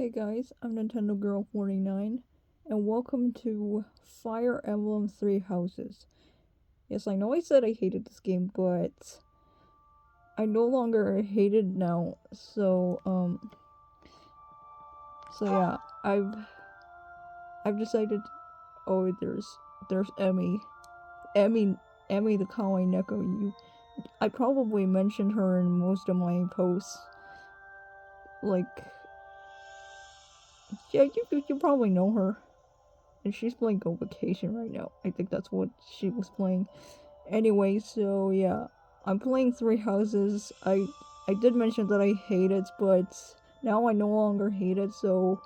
Hey guys, I'm Nintendo Girl 49, and welcome to Fire Emblem 3 Houses. Yes, I know I said I hated this game, but I no longer hate it now. So yeah, I've decided. Oh, there's Emmy, Emmy the Kawaii Neko. I probably mentioned her in most of my posts. Like, yeah, you probably know her. And she's playing Go Vacation right now. I think that's what she was playing. Anyway, so yeah, I'm playing Three Houses. I did mention that I hate it, but now I no longer hate it, so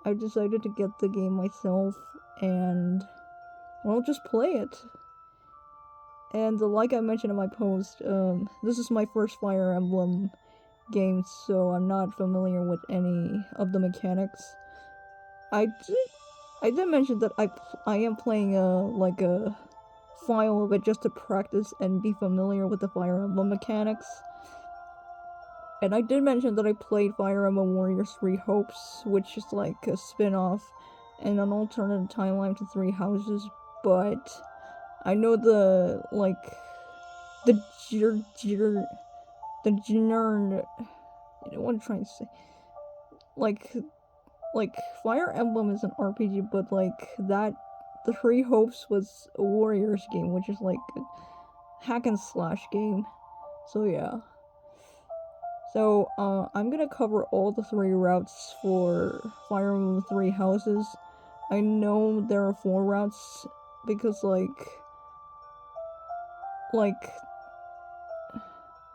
I decided to get the game myself and, well, just play it. And like I mentioned in my post, this is my first Fire Emblem game, so I'm not familiar with any of the mechanics. I did mention that I am playing a file of it just to practice and be familiar with the Fire Emblem mechanics. And I did mention that I played Fire Emblem Warriors 3 Hopes, which is like a spin-off and an alternate timeline to Three Houses, but I know the genre, what I'm trying to say, like Fire Emblem is an RPG, but like that, the Three Hopes was a Warriors game, which is like a hack and slash game. So yeah. So I'm gonna cover all the 3 routes for Fire Emblem 3 Houses. I know there are 4 routes because like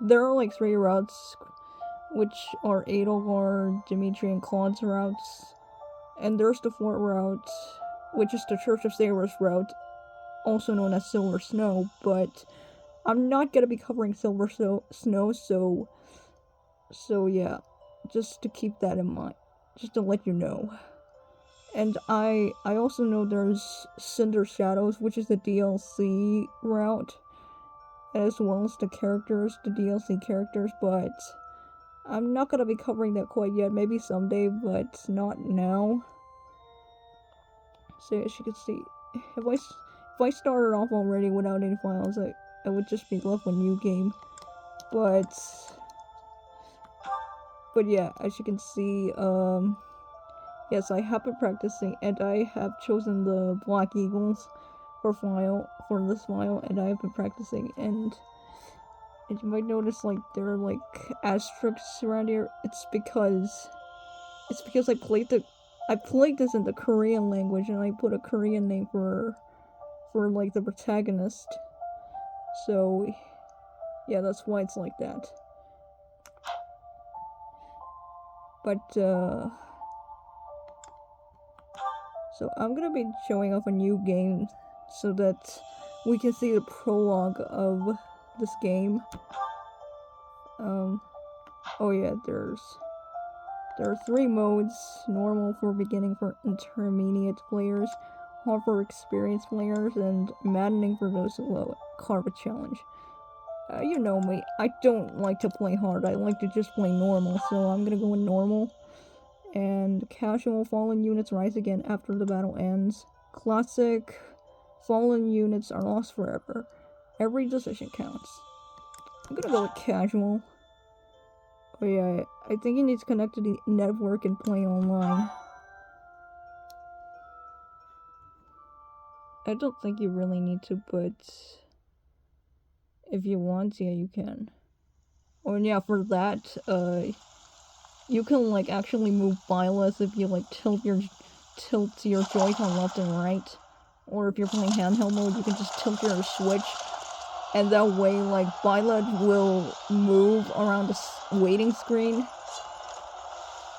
there are like 3 routes, which are Edelgard, Dimitri, and Claude's routes. And there's the 4th route, which is the Church of Sailors route, also known as Silver Snow, but I'm not gonna be covering Silver Snow, so yeah, just to keep that in mind, just to let you know. And I also know there's Cinder Shadows, which is the DLC route, as well as the DLC characters, but I'm not gonna be covering that quite yet, maybe someday, but not now. So as you can see, if I started off already without any files, I would just be left with new game. But yeah, as you can see, yes, I have been practicing, and I have chosen the Black Eagles for this file, and I have been practicing, and you might notice like there are like asterisks around here. It's because I played this in the Korean language, and I put a Korean name for like the protagonist. So yeah, that's why it's like that. But so I'm gonna be showing off a new game so that we can see the prologue of this game. Oh yeah, there are 3 modes: normal for beginning for intermediate players, hard for experienced players, and maddening for those who love carve a challenge. You know me, I don't like to play hard, I like to just play normal, so I'm gonna go with normal. And casual, fallen units rise again after the battle ends. Classic, fallen units are lost forever. Every decision counts. I'm gonna go with casual. Oh yeah, I think you need to connect to the network and play online. I don't think you really need to, but if you want, yeah, you can. Oh, and yeah, for that, you can like actually move Byleth if you like tilt your Joy-Con left and right. Or if you're playing handheld mode, you can just tilt your Switch, and that way, like, Byleth will move around the waiting screen.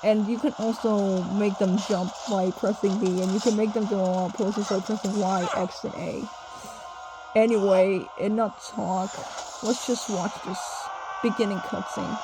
And you can also make them jump by pressing B, and you can make them do a lot of poses by pressing Y, X, and A. Anyway, enough talk. Let's just watch this beginning cutscene.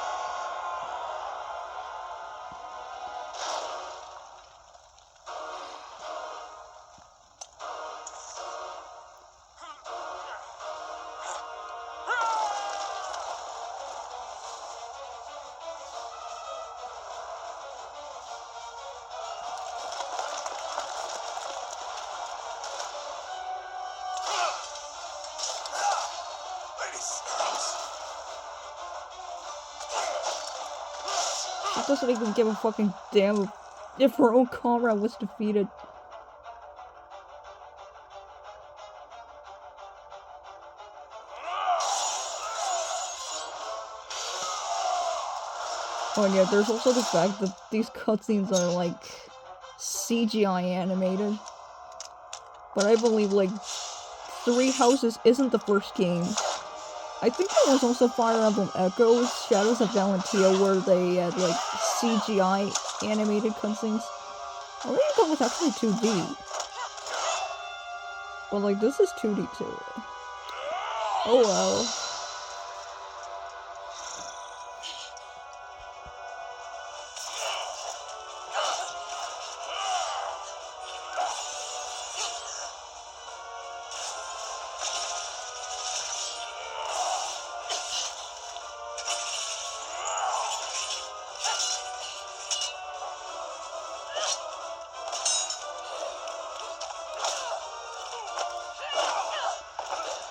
doesn't even give a fucking damn if her own comrade was defeated. Oh yeah, there's also the fact that these cutscenes are like CGI animated. But I believe like Three Houses isn't the first game. I think there was also Fire Emblem Echoes, Shadows of Valentia, where they had like CGI animated cutscenes. I think that was actually 2D. But like this is 2D too. Oh well.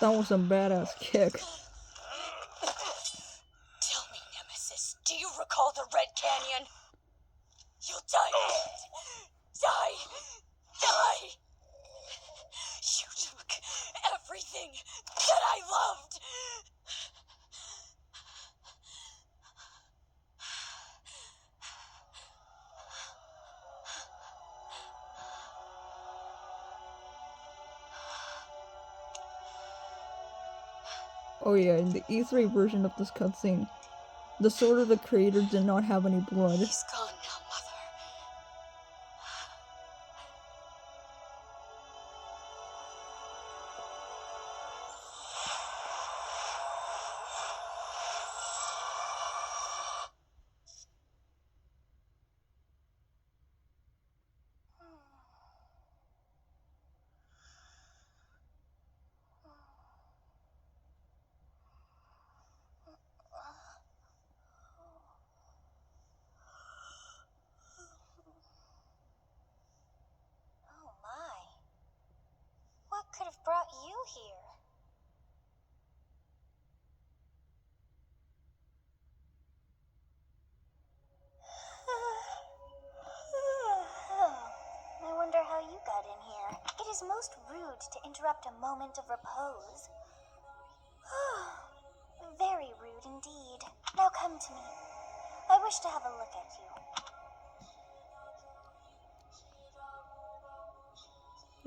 That was a badass kick. Tell me, Nemesis, do you recall the Red Canyon? You'll die. Die. Die. You took everything that I loved. Oh yeah, in the E3 version of this cutscene, the sword of the creator did not have any blood. He's gone now, Mother. Oh my. What could have brought you here? I wonder how you got in here. It is most rude to interrupt a moment of repose. Very rude indeed. Now come to me. I wish to have a look at you.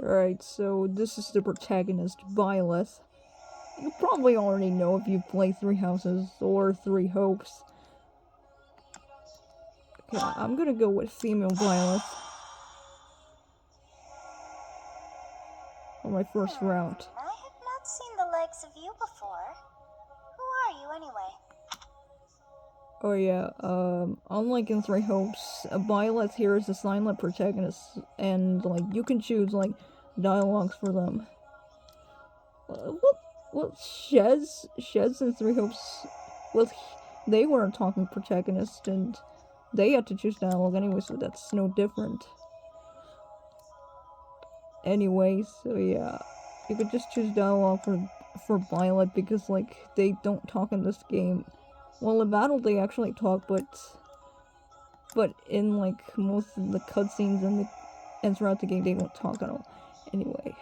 Alright, so this is the protagonist, Byleth. You probably already know if you've played Three Houses or Three Hopes. Okay, I'm gonna go with female Byleth on my first round. I have not seen the likes of you before. Who are you anyway? Oh yeah, unlike in Three Hopes, Byleth here is a silent protagonist, and like you can choose like dialogues for them. What Sheds in Three Hopes, well, they were a talking protagonist, and they had to choose dialogue anyway, so that's no different. Anyway, so yeah, you could just choose dialogue for Byleth because like they don't talk in this game. Well, in battle they actually talk, but in like most of the cutscenes and throughout the game they don't talk at all. Anyway,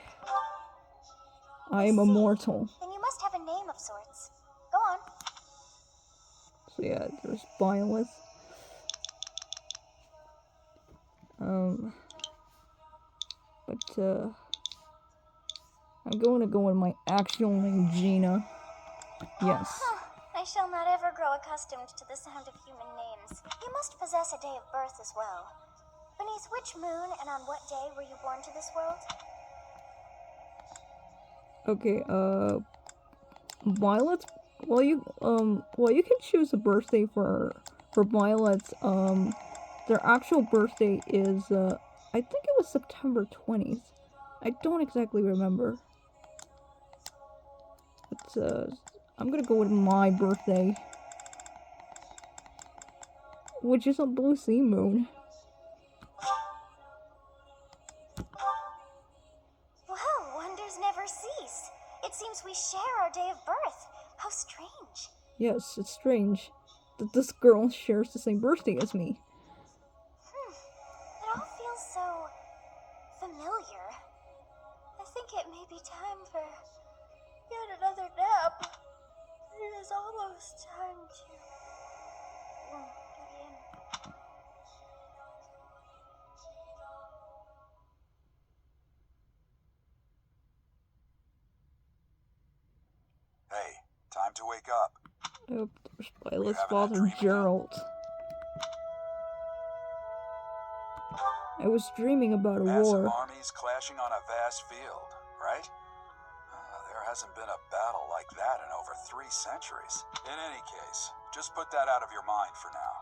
I am immortal. Then you must have a name of sorts. Go on. So yeah, there's Byleth. I'm going to go with my actual name, Gina. Yes. I shall not ever grow accustomed to the sound of human names. You must possess a day of birth as well. Beneath which moon and on what day were you born to this world? Okay, Byleth, well you can choose a birthday for Byleth. Their actual birthday is, I think it was September 20th. I don't exactly remember. But, I'm gonna go with my birthday, which is a blue sea moon. Well, wonders never cease. It seems we share our day of birth. How strange. Yes, it's strange. that this girl shares the same birthday as me. It all feels so familiar. I think it may be time for yet another nap. It is almost time to begin. Hey, time to wake up. Oh, there's You Byleth's having that father, dream again? Gerald. I was dreaming about a Massive war. armies clashing on a vast field, right? There hasn't been a battle like that in over 3 centuries. In any case, just put that out of your mind for now.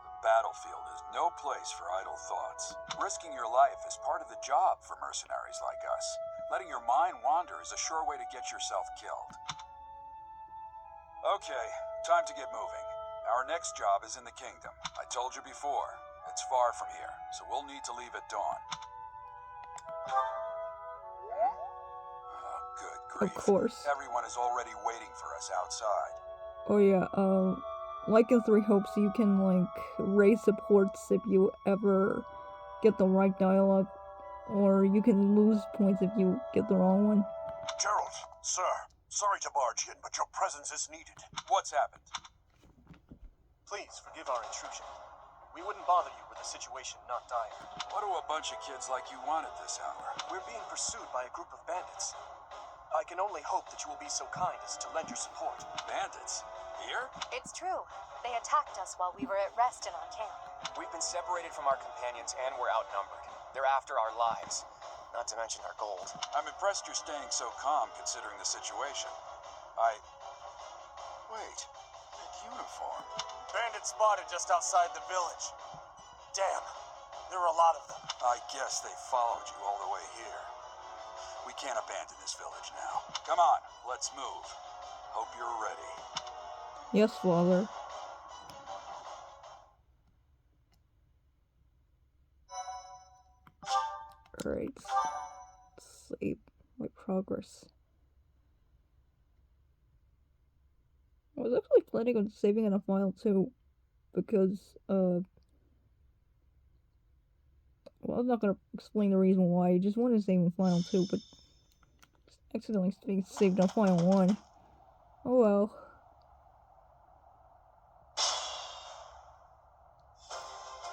The battlefield is no place for idle thoughts. Risking your life is part of the job for mercenaries like us. Letting your mind wander is a sure way to get yourself killed. Okay, time to get moving. Our next job is in the kingdom. I told you before, it's far from here, so we'll need to leave at dawn. Oh, good grief. Of course. Everyone is already waiting for us outside. Oh yeah, like in Three Hopes, you can, like, raise supports if you ever get the right dialogue, or you can lose points if you get the wrong one. Gerald, sir, sorry to barge in, but your presence is needed. What's happened? Please forgive our intrusion. We wouldn't bother you with a situation not dire. What do a bunch of kids like you want at this hour? We're being pursued by a group of bandits. I can only hope that you will be so kind as to lend your support. Bandits? Here? It's true. They attacked us while we were at rest and on camp. We've been separated from our companions and we're outnumbered. They're after our lives, not to mention our gold. I'm impressed you're staying so calm considering the situation. Wait, that uniform. Bandits spotted just outside the village. Damn, there are a lot of them. I guess they followed you all the way here. We can't abandon this village now. Come on, let's move. Hope you're ready. Yes, father. Alright. Save my progress. I was actually planning on saving in a file too, because, well, I'm not gonna explain the reason why, I just wanted to save in file 2, but accidentally saved in file 1. Oh well.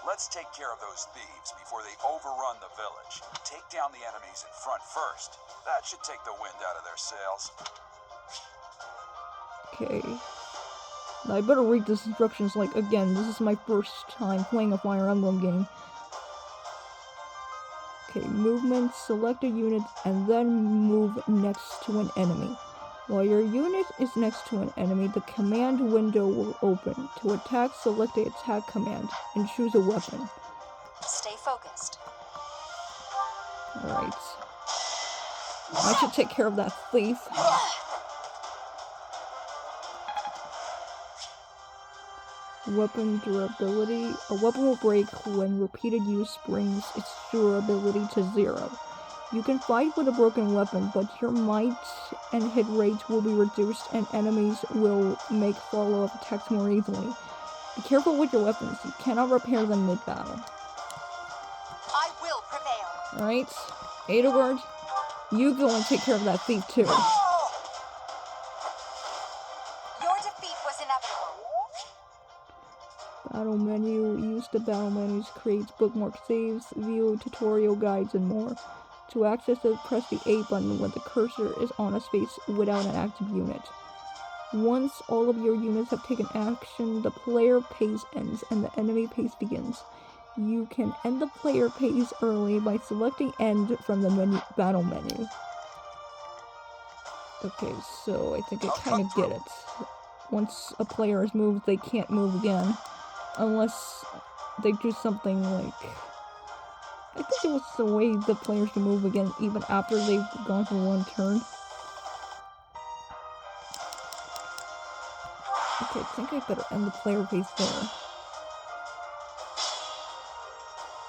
Let's take care of those thieves before they overrun the village. Take down the enemies in front first. That should take the wind out of their sails. Okay. Now I better read these instructions, like, again, this is my first time playing a Fire Emblem game. Okay, movement, select a unit, and then move next to an enemy. While your unit is next to an enemy, the command window will open. To attack, select the attack command, and choose a weapon. Stay focused. Alright. I should take care of that thief. Weapon durability. A weapon will break when repeated use brings its durability to 0. You can fight with a broken weapon, but your might and hit rate will be reduced and enemies will make follow-up attacks more easily. Be careful with your weapons. You cannot repair them mid-battle. I will prevail. Alright, Edelgard, you go and take care of that thief too. Your defeat was inevitable. Battle menu. Use the battle menus, creates bookmark saves, view tutorial guides, and more. To access it, press the A button when the cursor is on a space without an active unit. Once all of your units have taken action, the player phase ends and the enemy phase begins. You can end the player phase early by selecting End from the battle menu. Okay, so I think I kind of get it. Once a player is moved, they can't move again. Unless they do something like... I think it was the way the players can move again even after they've gone for one turn. Okay, I think I better end the player phase there.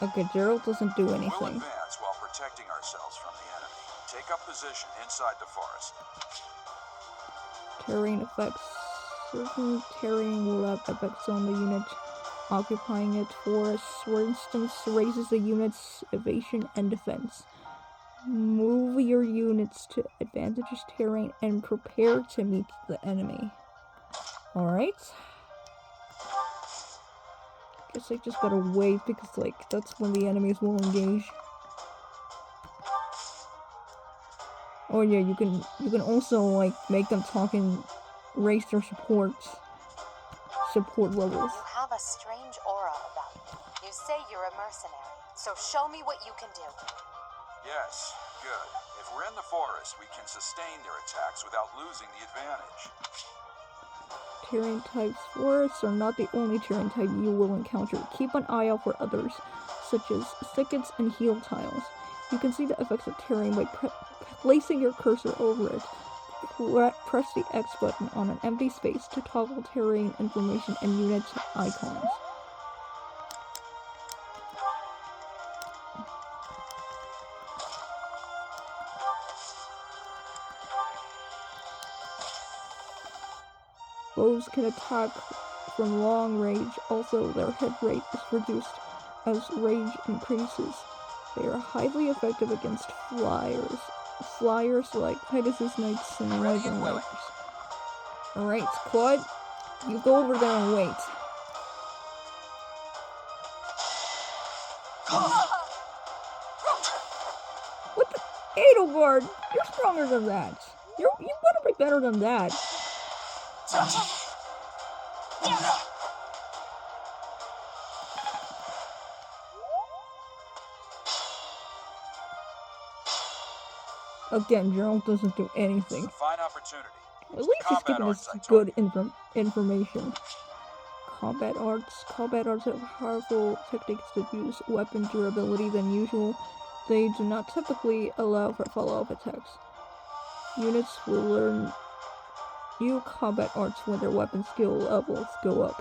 Okay, Gerald doesn't do We'll anything. advance while protecting ourselves from the enemy. Take up position inside the forest. Terrain effects. Certain terrain will have effects on the unit occupying it. Forests, for instance, raises the unit's evasion and defense. Move your units to advantageous terrain and prepare to meet the enemy. Alright. Guess I just gotta wait because, like, that's when the enemies will engage. Oh yeah, you can also, like, make them talk and raise their support levels. You have a strange aura about you. You say you're a mercenary, so show me what you can do. Yes, good. If we're in the forest, we can sustain their attacks without losing the advantage. Terrain types. Forests are not the only terrain type you will encounter. Keep an eye out for others, such as thickets and heel tiles. You can see the effects of terrain by placing your cursor over it. Press the X button on an empty space to toggle terrain information and unit icons. Bows can attack from long range. Also, their hit rate is reduced as range increases. They are highly effective against flyers. Flyers like Pegasus Knights and Wyvern Riders. Alright, Claude, you go over there and wait. What the? Edelgard, you're stronger than that. You better be better than that. Again, Gerald doesn't do anything. Fine opportunity. At least he's giving us good information. Combat arts. Combat arts have powerful techniques that use weapon durability than usual. They do not typically allow for follow-up attacks. Units will learn new combat arts when their weapon skill levels go up.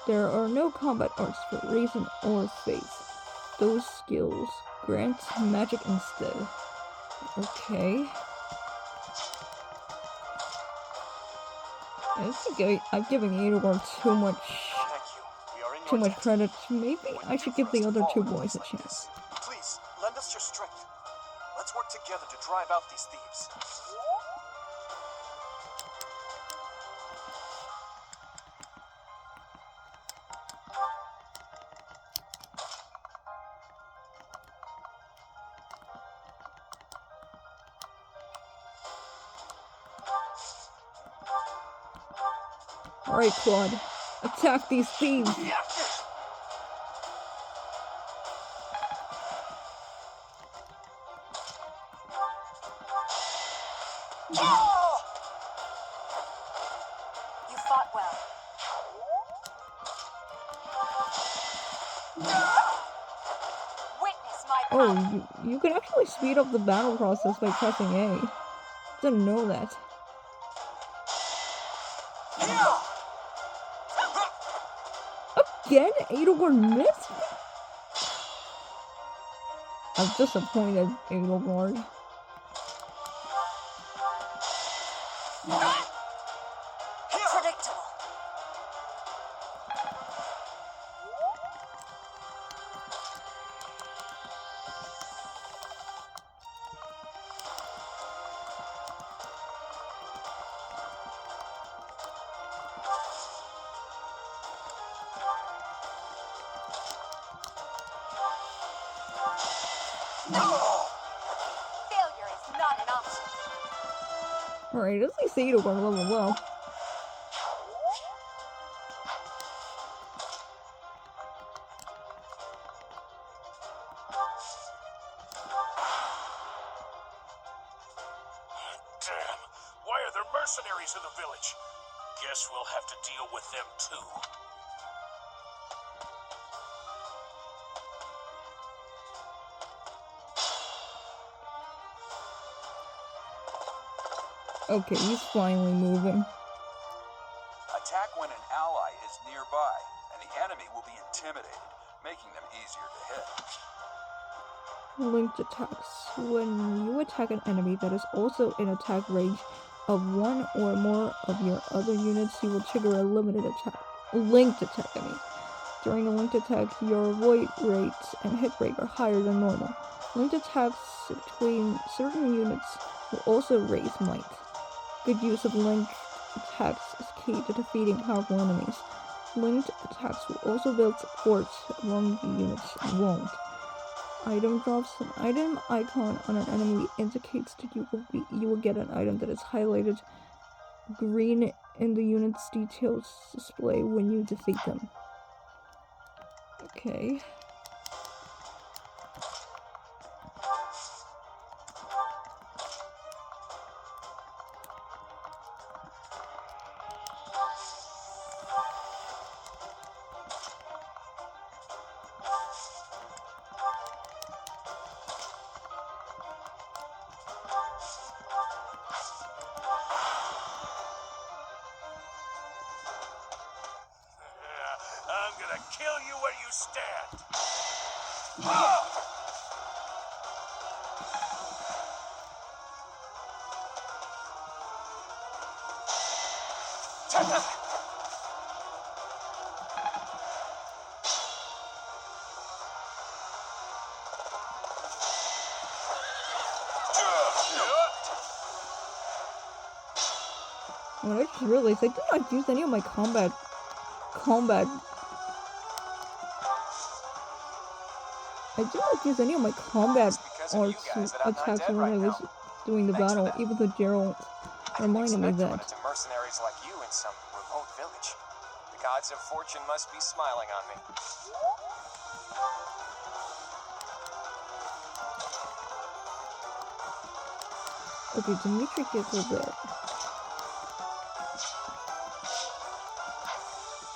There are no combat arts for reason or faith. Those skills grant magic instead. Okay. I think I'm giving Edelgard too much credit. Maybe I should give the other two boys a chance. Please, lend us your strength. Let's work together to drive out these thieves. Alright, Claude. Attack these thieves! You fought well. Witness my power. Oh, you can actually speed up the battle process by pressing A. Didn't know that. Again? Edelgard missed? I'm disappointed, Edelgard. Predictable. Failure is not an option. Alright, at least Edelgard leveled well. Damn, why are there mercenaries in the village? Guess we'll have to deal with them too. Okay, he's finally moving. Attack when an ally is nearby, and the enemy will be intimidated, making them easier to hit. Linked attacks. When you attack an enemy that is also in attack range, of one or more of your other units, you will trigger a linked attack. During a linked attack, your avoid rate and hit rate are higher than normal. Linked attacks between certain units will also raise might. Good use of linked attacks is key to defeating powerful enemies. Linked attacks will also build support among the units involved. Item drops. An item icon on an enemy indicates that you will get an item that is highlighted green in the unit's details display when you defeat them. Okay. I'm gonna kill you where you stand. Well, I just realized I did not use any of my combat. I did not use any of my combat arts attacks when I was doing the battle, even though Gerald reminded me that. I didn't expect to run into mercenaries like you in some remote village. The gods of fortune must be smiling on me. Okay, Dimitri gets a bit.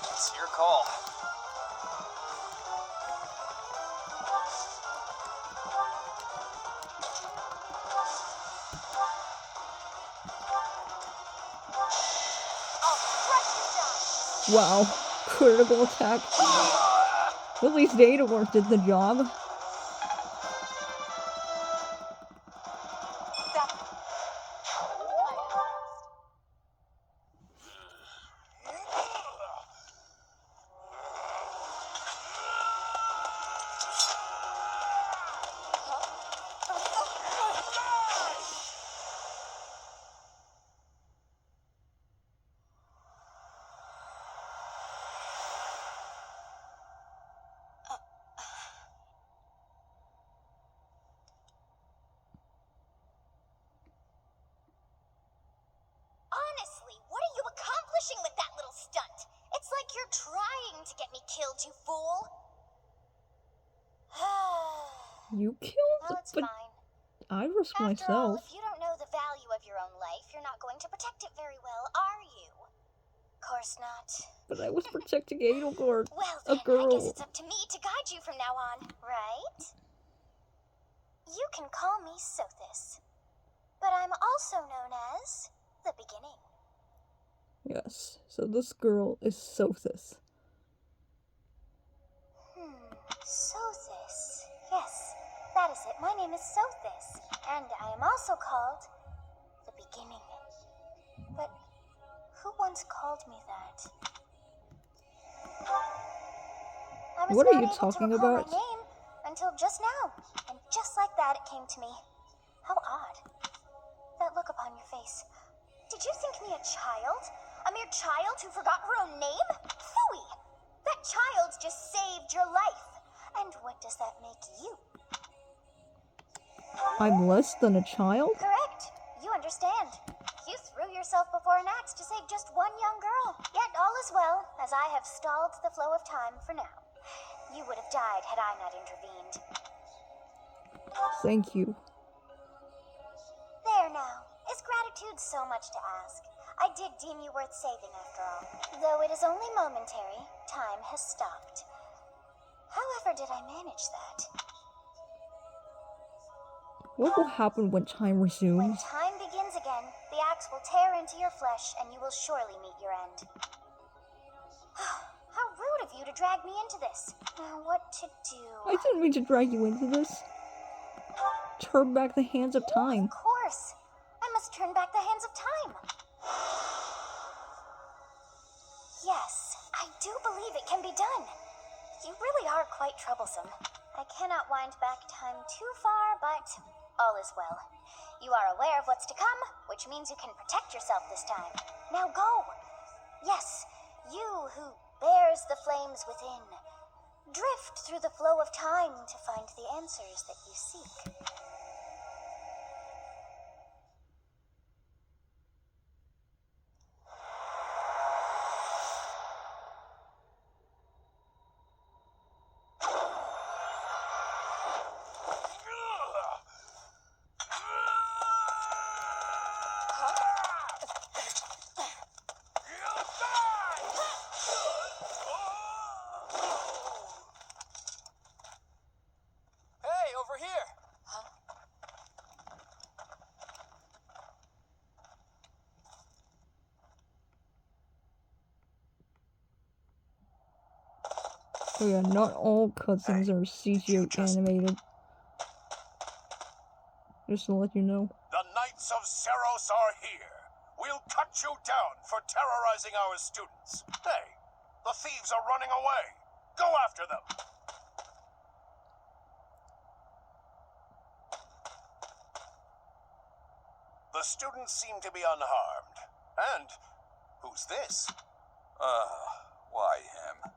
It's your call. Wow, critical attack. At least Adawar did the job. With that little stunt. It's like you're trying to get me killed, you fool. You killed Well, it's but fine. I risk After all, myself. if you don't know the value of your own life, you're not going to protect it very well, are you? Of course not. But I was protecting Adalgard, Well a then, girl. I guess it's up to me to guide you from now on, right? You can call me Sothis, but I'm also known as the Beginning. Yes, so this girl is Sothis. Sothis. Yes, that is it. My name is Sothis, and I am also called the Beginning. But who once called me that? I was What are not you able talking to recall about? my name until just now, and just like that, it came to me. How odd. That look upon your face. Did you think me a child? A mere child who forgot her own name? Phooey! That child just saved your life. And what does that make you? I'm less than a child? Correct. You understand. You threw yourself before an axe to save just one young girl. Yet all is well, as I have stalled the flow of time for now. You would have died had I not intervened. Thank you. There now. Is gratitude so much to ask? I did deem you worth saving after all. Though it is only momentary, time has stopped. However did I manage that? What will happen when time When resumes? time begins again, the axe will tear into your flesh and you will surely meet your end. How rude of you to drag me into this. Now what to do? I didn't mean to drag you into this. Turn back the hands of time. Of course. I must turn back the hands of time. believe it can be done. You really are quite troublesome. I cannot wind back time too far, but all is well. You are aware of what's to come, which means you can protect yourself this time. Now go! Yes, you who bears the flames within. Drift through the flow of time to find the answers that you seek. Hey, over here! Oh yeah, not all cutscenes are CGI animated. Just to let you know. The Knights of Seros are here. We'll cut you down for terrorizing our students. Hey, the thieves are running away. Go after them. The students seem to be unharmed. And who's this? Why him?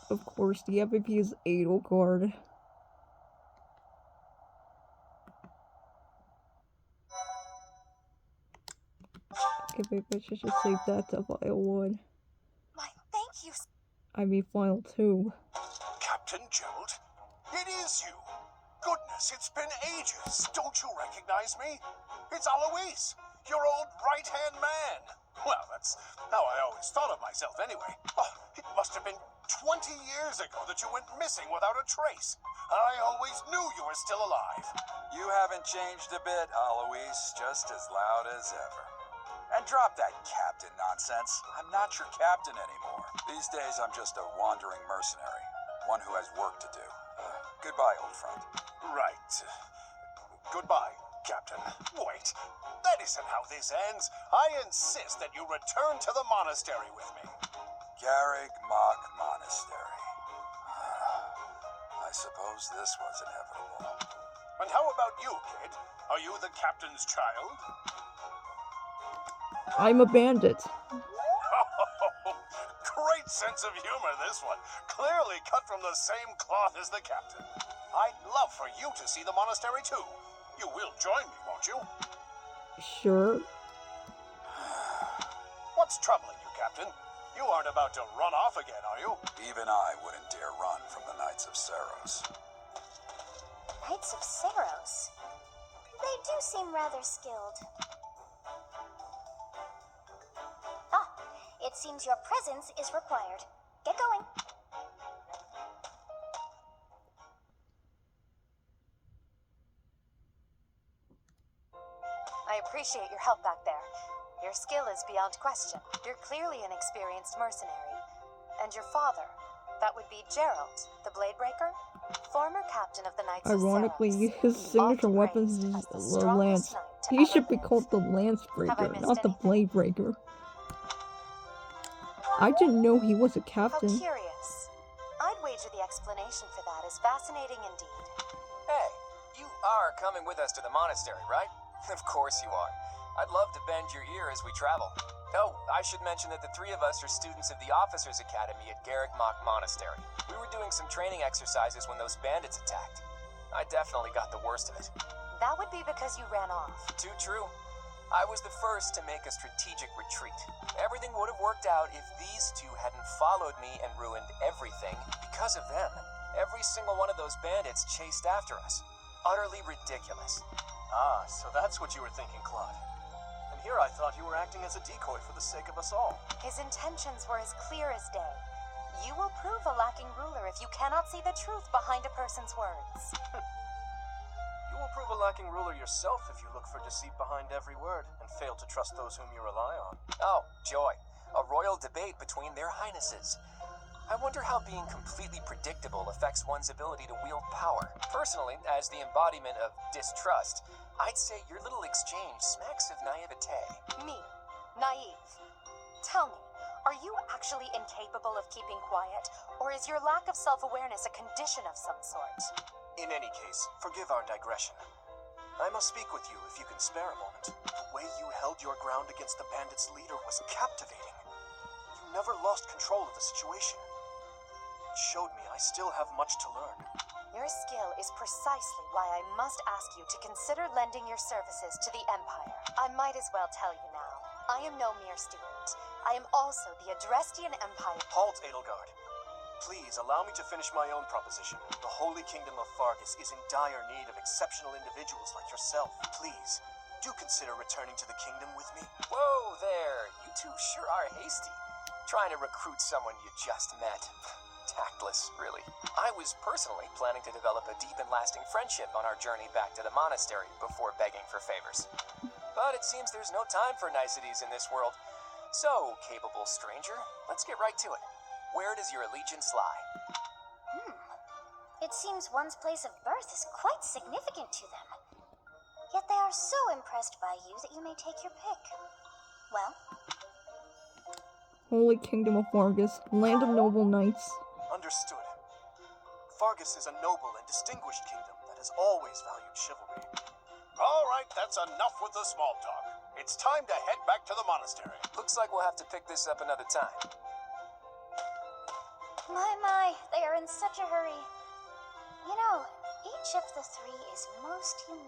Of course, the MVP is Edelgard. Okay, maybe I should just save that to file 1. Why, thank you. I mean file 2. Captain Gerald? It is you. Goodness, it's been ages. Don't you recognize me? It's Alois, your old right-hand man. Well, that's how I always thought of myself anyway. Oh, it must have been 20 years ago that you went missing without a trace. I always knew you were still alive. You haven't changed a bit, Alois. Just as loud as ever. And drop that captain nonsense. I'm not your captain anymore. These days, I'm just a wandering mercenary. One who has work to do. Goodbye, old friend. Right. Goodbye, Captain. Wait, that isn't how this ends. I insist that you return to the monastery with me. Garrig Mach Monastery. I suppose this was inevitable. And how about you, kid? Are you the captain's child? I'm a bandit. Great sense of humor, this one. Clearly cut from the same cloth as the captain. I'd love for you to see the monastery too. You will join me, won't you? Sure. What's troubling you, Captain? You aren't about to run off again, are you? Even I wouldn't dare run from the Knights of Seros. Knights of Seros. They do seem rather skilled. Ah, it seems your presence is required. Get going. I appreciate your help back there. Your skill is beyond question. You're clearly an experienced mercenary. And your father, that would be Gerald, the Bladebreaker, former captain of the Knights of Ironically, Seros, his signature often weapons praised is as the the strongest lance. knight to He ever should be live. called the Lance Have I Breaker, missed not the anything? Blade Breaker. I didn't know he was a How captain. curious. I'd wager the explanation for that is fascinating indeed. Hey, you are coming with us to the monastery, right? Of course you are. I'd love to bend your ear as we travel. Oh, I should mention that the three of us are students of the Officers' Academy at Garrig Mach Monastery. We were doing some training exercises when those bandits attacked. I definitely got the worst of it. That would be because you ran off. Too true. I was the first to make a strategic retreat. Everything would have worked out if these two hadn't followed me and ruined everything because of them. Every single one of those bandits chased after us. Utterly ridiculous. Ah, so that's what you were thinking, Claude. And here I thought you were acting as a decoy for the sake of us all. His intentions were as clear as day. You will prove a lacking ruler if you cannot see the truth behind a person's words. You will prove a lacking ruler yourself if you look for deceit behind every word and fail to trust those whom you rely on. Oh, joy. A royal debate between their highnesses. I wonder how being completely predictable affects one's ability to wield power. Personally, as the embodiment of distrust, I'd say your little exchange smacks of naivete. Me? Naive? Tell me, are you actually incapable of keeping quiet, or is your lack of self-awareness a condition of some sort? In any case, forgive our digression. I must speak with you if you can spare a moment. The way you held your ground against the bandits' leader was captivating. You never lost control of the situation. It showed me I still have much to learn. Your skill is precisely why I must ask you to consider lending your services to the Empire. I might as well tell you now. I am no mere student. I am also the Adrestian Empire. Halt, Edelgard. Please allow me to finish my own proposition. The Holy Kingdom of Fargus is in dire need of exceptional individuals like yourself. Please, do consider returning to the kingdom with me. Whoa there, you two sure are hasty. Trying to recruit someone you just met. Tactless, really. I was personally planning to develop a deep and lasting friendship on our journey back to the monastery before begging for favors. But it seems there's no time for niceties in this world. So, capable stranger, let's get right to it. Where does your allegiance lie? It seems one's place of birth is quite significant to them. Yet they are so impressed by you that you may take your pick. Well? Holy Kingdom of Fargus, land of noble knights. Understood. Fargus is a noble and distinguished kingdom that has always valued chivalry. All right, that's enough with the small talk. It's time to head back to the monastery. Looks like we'll have to pick this up another time. My, they are in such a hurry. You know, each of the three is most unique.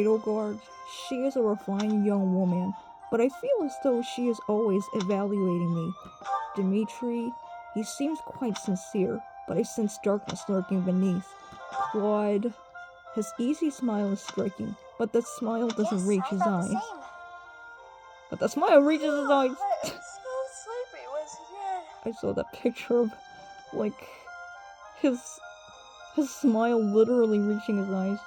Edelgard, she is a refined young woman, but I feel as though she is always evaluating me. Dimitri, he seems quite sincere, but I sense darkness lurking beneath. Claude, his easy smile is striking, but that smile doesn't reach his eyes. But the smile reaches his eyes. I am so sleepy once again. I saw that picture of, like, his smile literally reaching his eyes.